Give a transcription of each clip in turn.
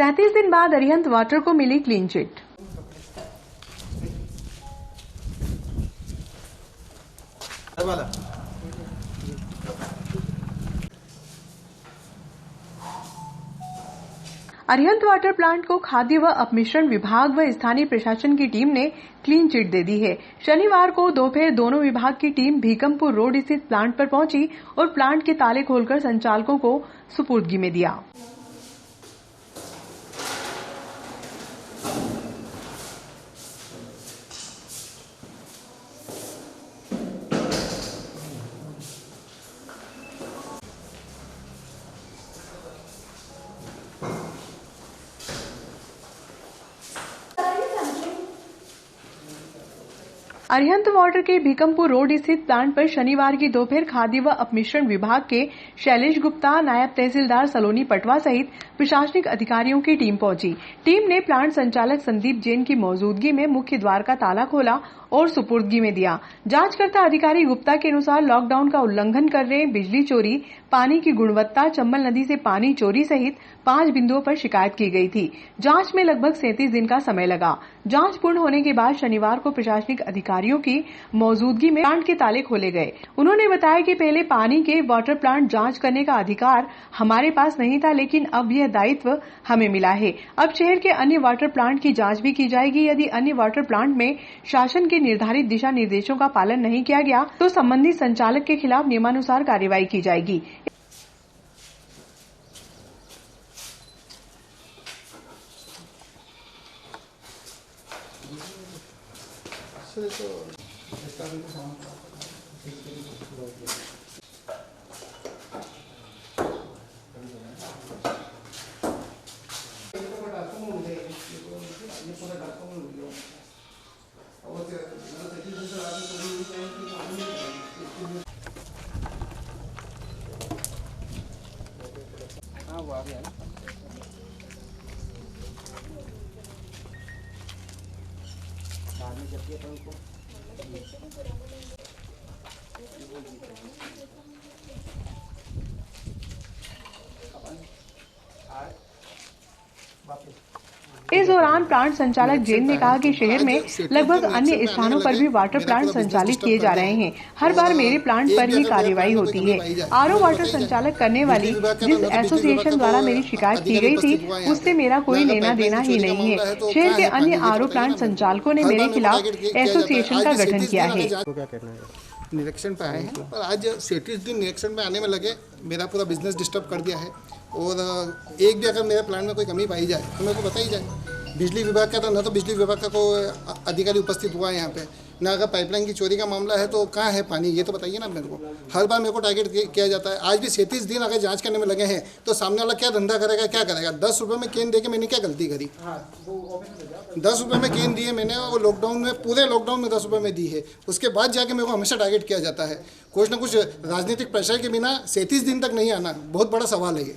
37 दिन बाद अरिहंत वाटर को मिली clean chit. Arihant water plant को खाद्य व अपमिश्रण विभाग व स्थानीय प्रशासन की टीम ने क्लीन चिट दे दी है। शनिवार को दोपहर दोनों विभाग की टीम भीकमपुर रोड स्थित प्लांट पर पहुंची और प्लांट के ताले खोलकर संचालकों को सुपुर्दगी में दिया। अरिहंत वाटर के भीकमपुर रोड स्थित प्लांट पर शनिवार की दोपहर खाद्य व अपमिश्रण विभाग के शैलेश गुप्ता, नायब तहसीलदार सलोनी पटवा सहित प्रशासनिक अधिकारियों की टीम पहुंची। टीम ने प्लांट संचालक संदीप जैन की मौजूदगी में मुख्य द्वार का ताला खोला और सुपुर्दगी में दिया। जांचकर्ता अधिकारी गुप्ता के अनुसार लॉकडाउन का उल्लंघन करने, बिजली चोरी, पानी की गुणवत्ता, चंबल नदी से पानी चोरी सहित 5 बिंदुओं पर शिकायत की गई थी। जांच में लगभग 37 दिन का समय लगा। जांच पूर्ण होने के बाद शनिवार को प्रशासनिक अधिकारियों की मौजूदगी में प्लांट के ताले खोले गए। उन्होंने बताया कि पहले पानी के वाटर प्लांट जांच करने का अधिकार हमारे पास नहीं था, लेकिन अब यह दायित्व हमें मिला है। अब शहर के अन्य वाटर प्लांट की जांच भी की जाएगी। यदि अन्य वाटर प्लांट में शासन के निर्धारित दिशा निर्देशों का पालन नहीं किया गया तो संबंधित संचालक के खिलाफ नियमानुसार कार्रवाई की जाएगी। इस दौरान प्लांट संचालक जैन ने कहा कि शहर में लगभग अन्य स्थानों पर भी वाटर प्लांट संचालित किए जा रहे हैं। हर बार मेरे प्लांट पर ही कार्रवाई होती है। आरओ वाटर संचालक करने वाली जिस एसोसिएशन द्वारा मेरी शिकायत की गई थी, उससे मेरा कोई लेना देना ही नहीं है। शहर के अन्य आरओ प्लांट संचालकों ने मेरे खिलाफ एसोसिएशन का गठन किया है। निरीक्षण पे आए हैं, पर आज 37 दिन निरीक्षण में आने में लगे, मेरा पूरा बिजनेस डिस्टर्ब कर दिया है। और एक भी अगर मेरे प्लांट में कोई कमी पाई जाए तो मेरे को बताई जाए। बिजली विभाग का तो न तो बिजली विभाग का कोई अधिकारी उपस्थित हुआ है यहाँ पे, ना अगर पाइपलाइन की चोरी का मामला है तो कहाँ है पानी, ये तो बताइए ना मेरे को। हर बार मेरे को टारगेट किया जाता है। आज भी 37 दिन अगर जांच करने में लगे हैं तो सामने वाला क्या धंधा करेगा, क्या करेगा। 10 रुपये में केन दे के मैंने क्या गलती करी? 10 रुपये में केन दिए मैंने, और लॉकडाउन में, पूरे लॉकडाउन में 10 रुपये में दी है। उसके बाद जाके मेरे को हमेशा टारगेट किया जाता है। कुछ ना कुछ राजनीतिक प्रेशर के बिना 37 दिन तक नहीं आना बहुत बड़ा सवाल है ये।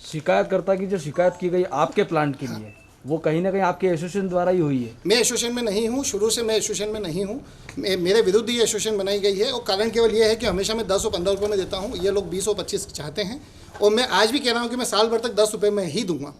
शिकायतकर्ता की जो शिकायत की गई आपके प्लांट के लिए, वो कहीं ना कहीं आपके एसोसिएशन द्वारा ही हुई है? मैं एसोसिएशन में नहीं हूँ, शुरू से मैं एसोसिएशन में नहीं हूँ। मेरे विरुद्ध ये एसोसिएशन बनाई गई है, और कारण केवल ये है कि हमेशा मैं 10 और 15 रुपये में देता हूँ। ये लोग 20 और 25 चाहते हैं, और मैं आज भी कह रहा हूँ कि मैं साल भर तक 10 रुपये में ही दूंगा।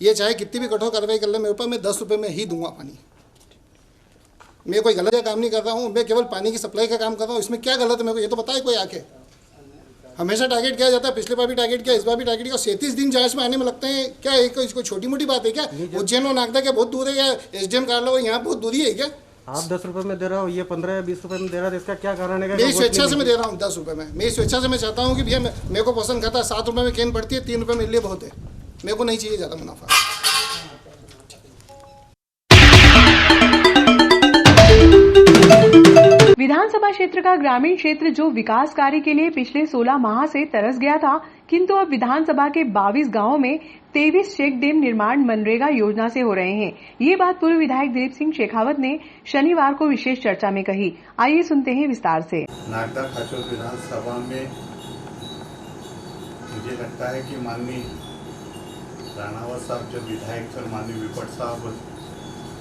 ये चाहे कितनी भी कठोर कार्रवाई कर ले मेरे ऊपर, मैं 10 रुपये में ही दूंगा पानी। मैं कोई गलत काम नहीं कर रहा हूँ, मैं केवल पानी की सप्लाई का काम कर रहा हूँ। इसमें क्या गलत है मेरे को ये तो बताए कोई आके। हमेशा टारगेट किया जाता है, पिछले बार भी टारगेट किया, इस बार भी टारगेट किया। 37 दिन जांच में आने में लगते हैं, क्या एक इसको छोटी मोटी बात है क्या? उज्जैन और नागदा क्या बहुत दूर है? या एसडीएम कार्यालय यहाँ बहुत दूरी है क्या? आप 10 रुपये में दे रहा हो, ये 15 या 20 रुपये में दे रहा है, इसका क्या कारण है? मेरी स्वेच्छा से मैं दे रहा हूँ 10 रुपये में। मेरी स्वेच्छा से मैं चाहता हूँ कि भैया मेरे को पसंद खाता है। 7 रुपये में केन पड़ती है, 3 रुपये मेरे लिए बहुत है। मेरे को नहीं चाहिए ज़्यादा मुनाफा। विधानसभा क्षेत्र का ग्रामीण क्षेत्र जो विकास कार्य के लिए पिछले 16 माह से तरस गया था, किंतु अब विधानसभा के 22 गांवों में 23 चेक डैम निर्माण मनरेगा योजना से हो रहे हैं। ये बात पूर्व विधायक दिलीप सिंह शेखावत ने शनिवार को विशेष चर्चा में कही। आइए सुनते हैं विस्तार से। नागदा खाचोर विधानसभा में मुझे लगता है कि माननीय राणावत साहब जब विधायक थे, माननीय विपट साहब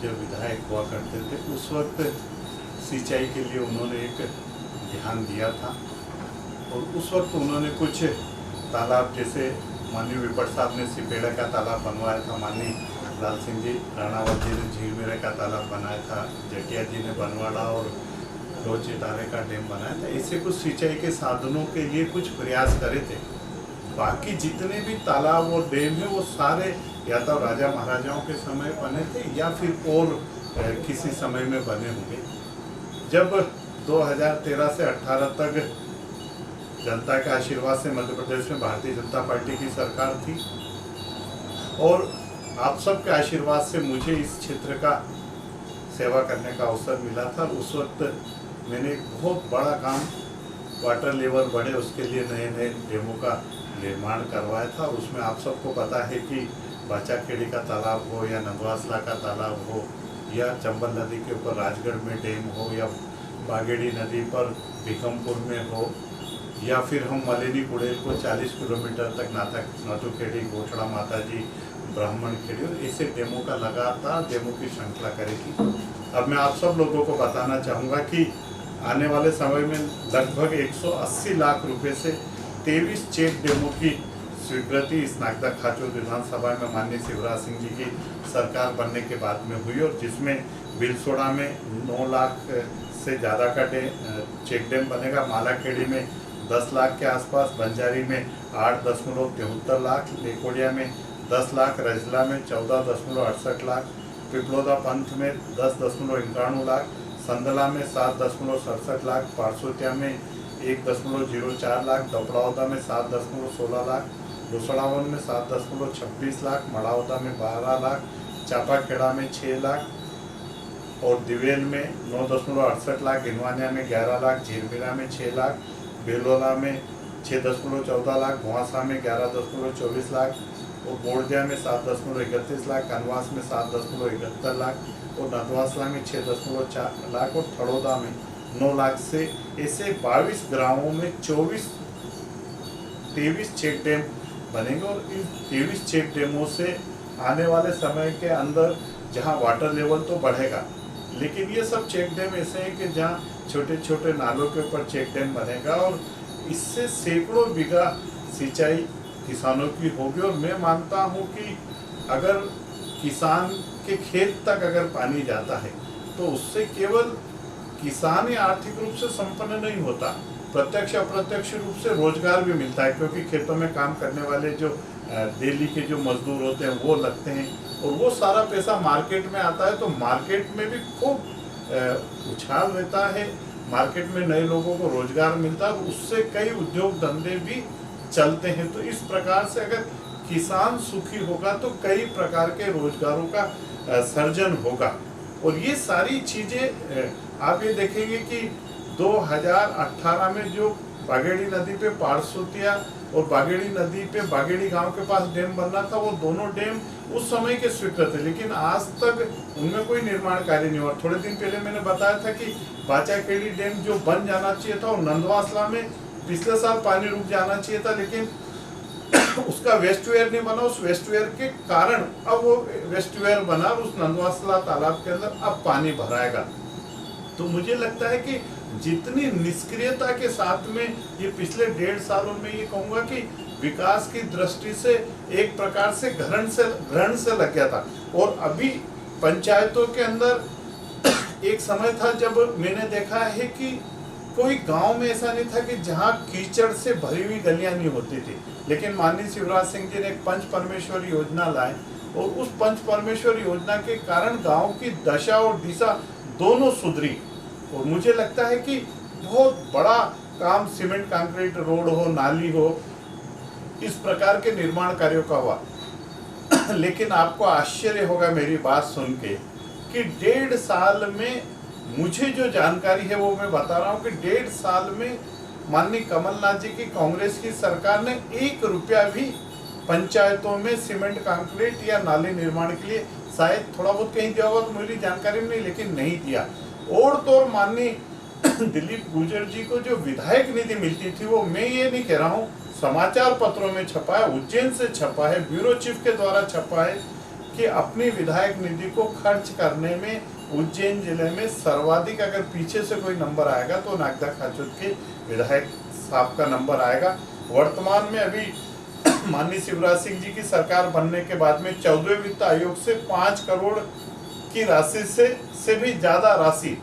जब विधायक हुआ करते थे, उस वक्त सिंचाई के लिए उन्होंने एक ध्यान दिया था। और उस वक्त उन्होंने कुछ तालाब जैसे माननीय विपट साहब ने सिपेड़ा का तालाब बनवाया था, माननीय लाल सिंह जी राणावत जी ने झीलमिरे का तालाब बनाया था, जटिया जी ने बनवाड़ा और दो चितारे का डैम बनाया था। इससे कुछ सिंचाई के साधनों के लिए कुछ प्रयास करे थे। बाकी जितने भी तालाब और डैम है वो सारे या तो राजा महाराजाओं के समय बने थे या फिर और किसी समय में बने होंगे। जब 2013 से 18 तक जनता के आशीर्वाद से मध्य प्रदेश में भारतीय जनता पार्टी की सरकार थी और आप सबके आशीर्वाद से मुझे इस क्षेत्र का सेवा करने का अवसर मिला था। उस वक्त मैंने एक बहुत बड़ा काम वाटर लेवल बढ़े उसके लिए नए नए डैमों का निर्माण करवाया था। उसमें आप सबको पता है कि बाचाखेड़ी का तालाब हो या नंदवासला का तालाब हो या चंबल नदी के ऊपर राजगढ़ में डैम हो या बागेड़ी नदी पर भीकमपुर में हो या फिर हम मलेनी कुड़ेल को 40 किलोमीटर तक नाथुखेड़ी, घोषणा माता जी, ब्राह्मण खेड़ी और ऐसे डैमों का लगातार डैमों की श्रृंखला करेगी। अब मैं आप सब लोगों को बताना चाहूँगा कि आने वाले समय में लगभग 180 लाख रुपए से 23 चेक डैमों की स्वीकृति इस नागदा खाचोर विधानसभा में माननीय शिवराज सिंह जी की सरकार बनने के बाद में हुई और जिसमें बिलसोड़ा में 9 लाख से ज़्यादा का चेक डैम बनेगा, मालाखेड़ी में 10 लाख के आसपास, बंजारी में 8.73 लाख, लेकोड़िया में 10 लाख, रजला में 14.68 लाख, पिपलोदा पंथ में 10.91 लाख, संदला में 7.67 लाख, पारसोतिया में 1.04 लाख, दपड़ावदा में 7.16 लाख, दुसड़ावन में 7.26 लाख, मड़ावदा में 12 लाख, चापाखेड़ा में 6 लाख और दिवेल में 9.68 लाख, गिनवानिया में 11 लाख, झीरमिरा में 6 लाख, बेलोला में 6.14 लाख, भुआसा में 11.24 लाख और बोड़दिया में 7.31 लाख, कनवास में 7.71 लाख और नदवासला में 6.4 लाख और थड़ोदा में 9 लाख से ऐसे 22 ग्रामों में 23 चेक डैम बनेंगे और इन 23 चेक डैमों से आने वाले समय के अंदर जहां वाटर लेवल तो बढ़ेगा, लेकिन ये सब चेक डैम ऐसे हैं कि जहां छोटे छोटे नालों के ऊपर चेक डैम बनेगा और इससे सैकड़ों बीघा सिंचाई किसानों की होगी। और मैं मानता हूं कि अगर किसान के खेत तक अगर पानी जाता है तो उससे केवल किसान ही आर्थिक रूप से संपन्न नहीं होता, प्रत्यक्ष अप्रत्यक्ष रूप से रोजगार भी मिलता है, क्योंकि खेतों में काम करने वाले जो डेली के जो मजदूर होते हैं वो लगते हैं और वो सारा पैसा मार्केट में आता है, तो मार्केट में भी खूब उछाल रहता है, मार्केट में नए लोगों को रोजगार मिलता है, उससे कई उद्योग धंधे भी चलते हैं। तो इस प्रकार से अगर किसान सुखी होगा तो कई प्रकार के रोजगारों का सर्जन होगा। और ये सारी चीजें आप ये देखेंगे कि 2018 में जो बागेड़ी नदी पे पारसोतिया और बागेड़ी नदी पे बागेड़ी गांव के पास डैम बनना था, वो दोनों डैम उस समय के स्वीकृत थे, लेकिन आज तक उनमें कोई निर्माण कार्य नहीं हुआ। थोड़े दिन पहले मैंने बताया था कि बाचाखेड़ी डैम जो बन जाना चाहिए था और नंदवासला में पिछले साल पानी रुक जाना चाहिए था, लेकिन उसका वेस्टवेयर नहीं बना। उस वेस्टवेयर के कारण अब वो वेस्टवेयर बना और उस नंदवासला तालाब के अंदर अब पानी भराएगा। तो मुझे लगता है कि जितनी निष्क्रियता के साथ में ये पिछले 1.5 सालों में ये कहूँगा कि विकास की दृष्टि से एक प्रकार से ग्रहण से लग गया था। और अभी पंचायतों के अंदर एक समय था जब मैंने देखा है कि कोई गांव में ऐसा नहीं था कि जहां कीचड़ से भरी हुई गलियां नहीं होती थी, लेकिन माननीय शिवराज सिंह जी ने एक पंच परमेश्वर योजना लाए और उस पंच परमेश्वर योजना के कारण गांव की दशा और दिशा दोनों सुधरी। और मुझे लगता है कि बहुत बड़ा काम सीमेंट कंक्रीट रोड हो, नाली हो, इस प्रकार के निर्माण कार्यों का हुआ। लेकिन आपको आश्चर्य होगा मेरी बात सुन के कि 1.5 साल में मुझे जो जानकारी है वो मैं बता रहा हूँ कि 1.5 साल में माननीय कमलनाथ जी की कांग्रेस की सरकार ने 1 रुपया भी पंचायतों में सीमेंट कंक्रीट या नाले निर्माण के लिए, शायद थोड़ा बहुत कहीं दिया होगा तो मेरी जानकारी में नहीं, लेकिन नहीं दिया। और तो और माननीय दिलीप गुर्जर जी को जो विधायक निधि मिलती थी वो मैं ये नहीं कह रहा हूँ, समाचार पत्रों में छपा है, उज्जैन से छपा है, ब्यूरो चीफ के द्वारा छपा है कि अपनी विधायक निधि को खर्च करने में उज्जैन जिले में सर्वाधिक अगर पीछे से कोई नंबर आएगा तो नागदा खाचोर के विधायक साहब का नंबर आएगा। वर्तमान में अभी माननीय शिवराज सिंह जी की सरकार बनने के बाद में 14वें वित्त आयोग से 5 करोड़ की राशि से भी ज्यादा राशि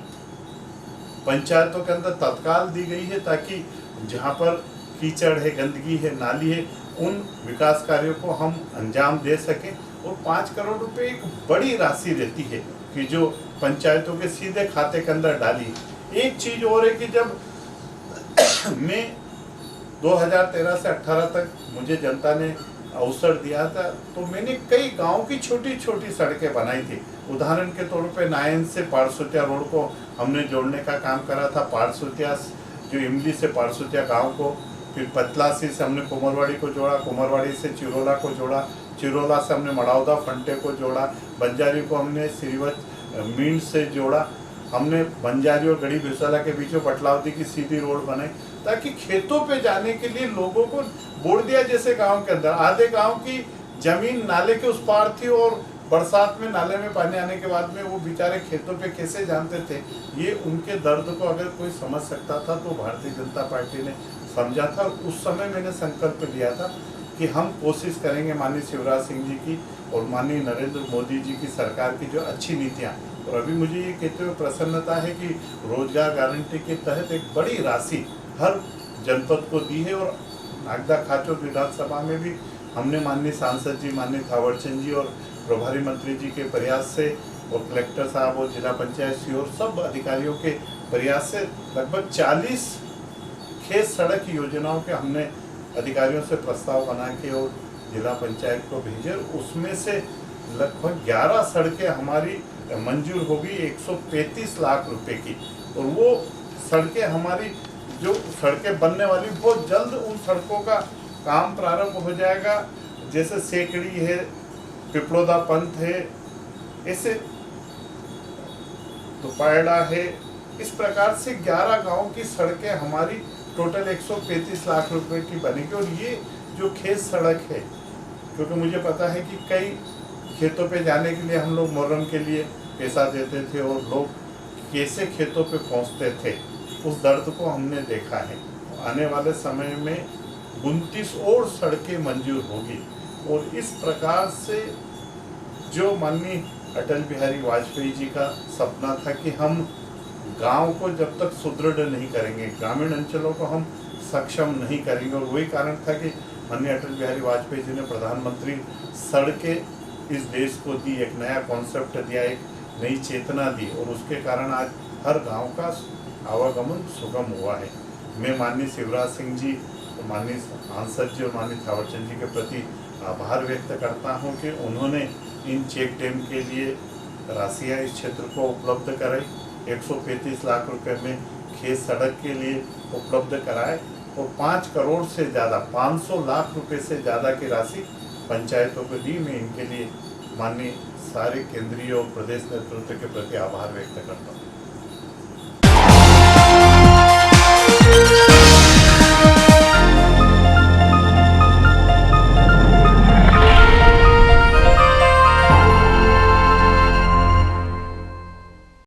पंचायतों के अंदर तत्काल दी गई है, ताकि जहां पर कीचड़ है, गंदगी है, नाली है, उन विकास कार्यों को हम अंजाम दे सकें। और 5 करोड़ रुपए एक बड़ी राशि रहती है कि जो पंचायतों के सीधे खाते के अंदर डाली। एक चीज और है कि जब मैं 2013 से 18 तक मुझे जनता ने अवसर दिया था, तो मैंने कई गांव की छोटी छोटी सड़कें बनाई थी। उदाहरण के तौर पे नायन से पारसोतिया रोड को हमने जोड़ने का काम करा था, पारसोतिया जो इमली से पारसोतिया गांव को, फिर पतलासी से हमने कुमरवाड़ी को जोड़ा, कुमरवाड़ी से चिरोला को जोड़ा, चिरोला से हमने मड़ाउदा फंटे को जोड़ा, बंजारी को हमने श्रीवत मींड से जोड़ा, हमने बंजारी और गड़ी भिसाला के बीच में बटलावती की सीधी रोड बनाई, ताकि खेतों पे जाने के लिए लोगों को बोर्डिया जैसे गांव के अंदर आधे गांव की जमीन नाले के उस पार थी, और बरसात में नाले में पानी आने के बाद में वो बेचारे खेतों पे कैसे जानते थे। ये उनके दर्द को अगर कोई समझ सकता था तो भारतीय जनता पार्टी ने समझा था। और उस समय मैंने संकल्प लिया था कि हम कोशिश करेंगे माननीय शिवराज सिंह जी की और माननीय नरेंद्र मोदी जी की सरकार की जो अच्छी नीतियाँ, और अभी मुझे ये कहते हुए प्रसन्नता है कि रोजगार गारंटी के तहत एक बड़ी राशि हर जनपद को दी है। और नागदा खाचो विधानसभा में भी हमने माननीय सांसद जी, माननीय थावरचंद जी और प्रभारी मंत्री जी के प्रयास से, और कलेक्टर साहब और जिला पंचायत सीओ सब अधिकारियों के प्रयास से लगभग 40 खेत सड़क योजनाओं के हमने अधिकारियों से प्रस्ताव बना के और जिला पंचायत को भेजे। उसमें से लगभग 11 सड़कें हमारी मंजूर होगी 135 लाख रुपए की, और वो सड़कें हमारी जो सड़कें बनने वाली बहुत जल्द उन सड़कों का काम प्रारंभ हो जाएगा। जैसे सेकड़ी है, पिपलोदा पंथ है, ऐसे दोपायड़ा है, इस प्रकार से 11 गांव की सड़कें हमारी टोटल 135 लाख रुपए की बनेगी। और ये जो खेत सड़क है, क्योंकि मुझे पता है कि कई खेतों पे जाने के लिए हम लोग मुहर्रम के लिए पैसा देते थे और लोग कैसे खेतों पे पहुंचते थे, उस दर्द को हमने देखा है। आने वाले समय में 29 और सड़कें मंजूर होगी। और इस प्रकार से जो माननीय अटल बिहारी वाजपेयी जी का सपना था कि हम गांव को जब तक सुदृढ़ नहीं करेंगे, ग्रामीण अंचलों को हम सक्षम नहीं करेंगे, और वही कारण था कि माननीय अटल बिहारी वाजपेयी जी ने प्रधानमंत्री सड़कें इस देश को दी, एक नया कॉन्सेप्ट दिया, एक नई चेतना दी, और उसके कारण आज हर गांव का आवागमन सुगम हुआ है। मैं माननीय शिवराज सिंह जी, माननीय सांसद जी और माननीय थावरचंद जी के प्रति आभार व्यक्त करता हूं कि उन्होंने इन चेक डैम के लिए राशियाँ इस क्षेत्र को उपलब्ध कराई, 135 लाख रुपए में खेत सड़क के लिए उपलब्ध कराए, और 5 करोड़ से ज़्यादा 500 लाख रुपए से ज़्यादा की राशि पंचायतों को दी। मैं इनके लिए माननीय सारे केंद्रीय और प्रदेश नेतृत्व के प्रति आभार व्यक्त करता हूँ।